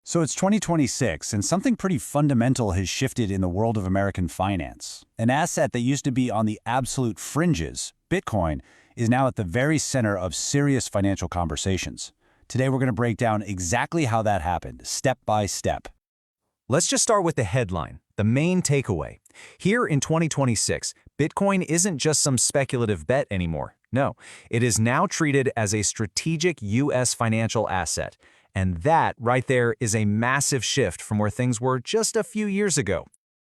So it's 2026, and something pretty fundamental has shifted in the world of American finance. An asset that used to be on the absolute fringes, Bitcoin, is now at the very center of serious financial conversations. Today we're going to break down exactly how that happened, step by step. Let's just start with the headline, the main takeaway. Here in 2026, Bitcoin isn't just some speculative bet anymore. No, it is now treated as a strategic U.S. financial asset. And that, right there, is a massive shift from where things were just a few years ago.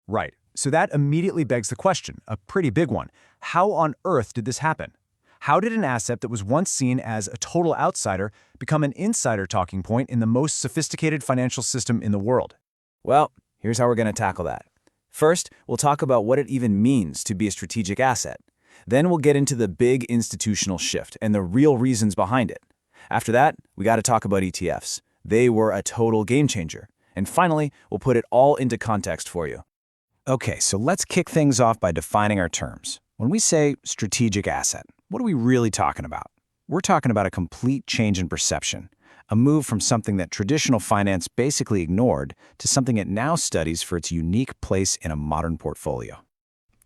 Right. So that immediately begs the question, a pretty big one. How on earth did this happen? How did an asset that was once seen as a total outsider become an insider talking point in the most sophisticated financial system in the world? Well, here's how we're going to tackle that. First, we'll talk about what it even means to be a strategic asset. Then we'll get into the big institutional shift and the real reasons behind it. After that, we got to talk about ETFs. They were a total game changer. And finally, we'll put it all into context for you. Okay, so let's kick things off by defining our terms. When we say strategic asset, what are we really talking about? We're talking about a complete change in perception, a move from something that traditional finance basically ignored to something it now studies for its unique place in a modern portfolio.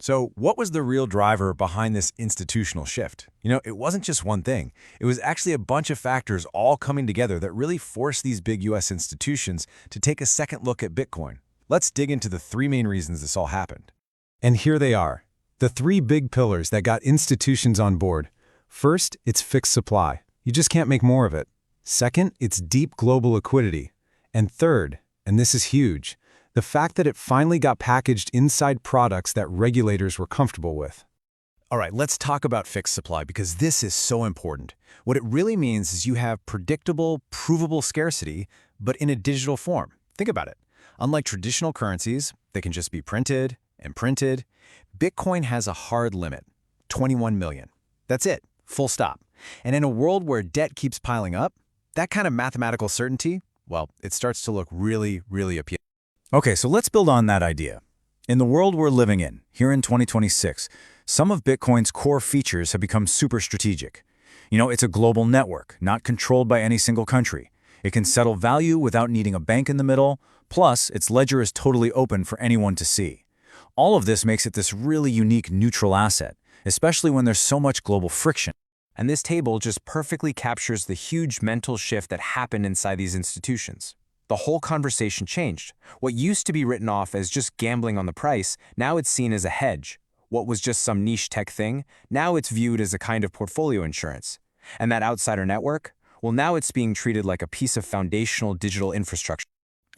So what was the real driver behind this institutional shift? It wasn't just one thing. It was actually a bunch of factors all coming together that really forced these big U.S. institutions to take a second look at Bitcoin. Let's dig into the three main reasons this all happened. And here they are, the three big pillars that got institutions on board. First, it's fixed supply. You just can't make more of it. Second, it's deep global liquidity. And third, and this is huge, the fact that it finally got packaged inside products that regulators were comfortable with. All right, let's talk about fixed supply because this is so important. What it really means is you have predictable, provable scarcity, but in a digital form. Think about it. Unlike traditional currencies, they can just be printed and printed. Bitcoin has a hard limit, 21 million. That's it, full stop. And in a world where debt keeps piling up, that kind of mathematical certainty, well, it starts to look really, really appealing. Okay, so let's build on that idea. In the world we're living in, here in 2026, some of Bitcoin's core features have become super strategic. It's a global network, not controlled by any single country. It can settle value without needing a bank in the middle, plus its ledger is totally open for anyone to see. All of this makes it this really unique neutral asset, especially when there's so much global friction. And this table just perfectly captures the huge mental shift that happened inside these institutions. The whole conversation changed. What used to be written off as just gambling on the price, now it's seen as a hedge. What was just some niche tech thing, now it's viewed as a kind of portfolio insurance. And that outsider network, well, now it's being treated like a piece of foundational digital infrastructure.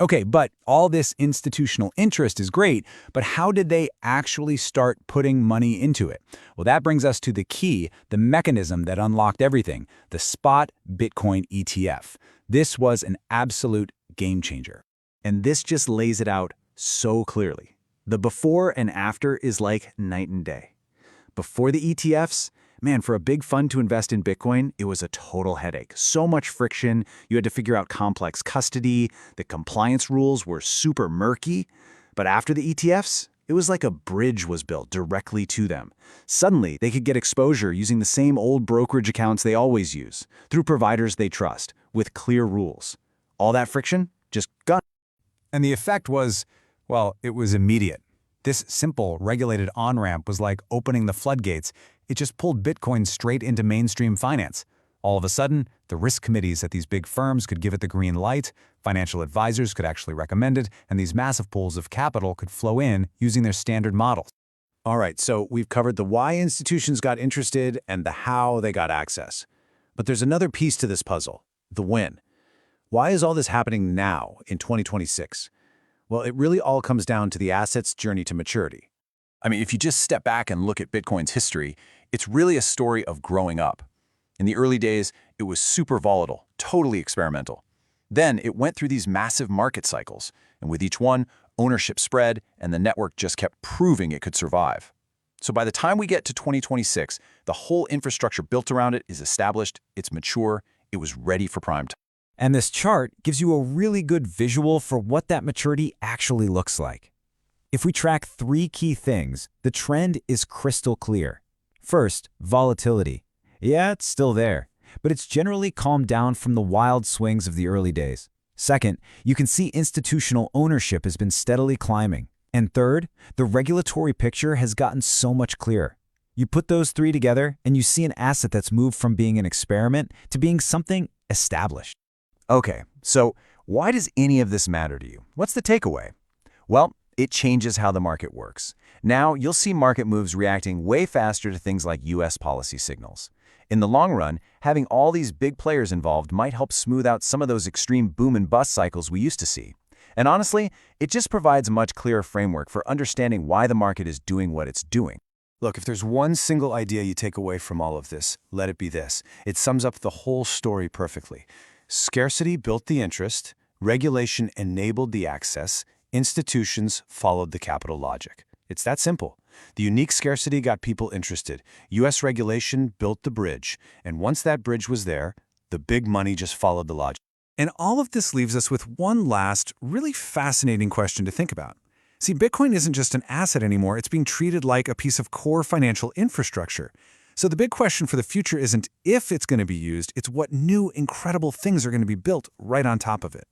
Okay, but all this institutional interest is great, but how did they actually start putting money into it? Well, that brings us to the key, the mechanism that unlocked everything, the spot Bitcoin ETF. This was an absolute game changer. And this just lays it out so clearly. The before and after is like night and day. Before the ETFs, man, for a big fund to invest in Bitcoin, it was a total headache. So much friction, you had to figure out complex custody, the compliance rules were super murky. But after the ETFs, it was like a bridge was built directly to them. Suddenly, they could get exposure using the same old brokerage accounts they always use, through providers they trust, with clear rules. All that friction just gone. And the effect was, well, it was immediate. This simple, regulated on-ramp was like opening the floodgates. It just pulled Bitcoin straight into mainstream finance. All of a sudden, the risk committees at these big firms could give it the green light, financial advisors could actually recommend it, and these massive pools of capital could flow in using their standard models. All right, so we've covered the why institutions got interested and the how they got access. But there's another piece to this puzzle, the when. Why is all this happening now, in 2026? Well, it really all comes down to the asset's journey to maturity. I mean, if you just step back and look at Bitcoin's history, it's really a story of growing up. In the early days, it was super volatile, totally experimental. Then it went through these massive market cycles, and with each one, ownership spread, and the network just kept proving it could survive. So by the time we get to 2026, the whole infrastructure built around it is established, it's mature, it was ready for prime time. And this chart gives you a really good visual for what that maturity actually looks like. If we track three key things, the trend is crystal clear. First, volatility. Yeah, it's still there, but it's generally calmed down from the wild swings of the early days. Second, you can see institutional ownership has been steadily climbing. And third, the regulatory picture has gotten so much clearer. You put those three together, and you see an asset that's moved from being an experiment to being something established. Okay, so why does any of this matter to you? What's the takeaway? Well, it changes how the market works. Now, you'll see market moves reacting way faster to things like US policy signals. In the long run, having all these big players involved might help smooth out some of those extreme boom and bust cycles we used to see. And honestly, it just provides a much clearer framework for understanding why the market is doing what it's doing. Look, if there's one single idea you take away from all of this, let it be this. It sums up the whole story perfectly. Scarcity built the interest, regulation enabled the access, institutions followed the capital logic. It's that simple. The unique scarcity got people interested. US regulation built the bridge, and once that bridge was there, the big money just followed the logic. And all of this leaves us with one last, really fascinating question to think about. See, Bitcoin isn't just an asset anymore, it's being treated like a piece of core financial infrastructure. So the big question for the future isn't if it's going to be used, it's what new, incredible things are going to be built right on top of it.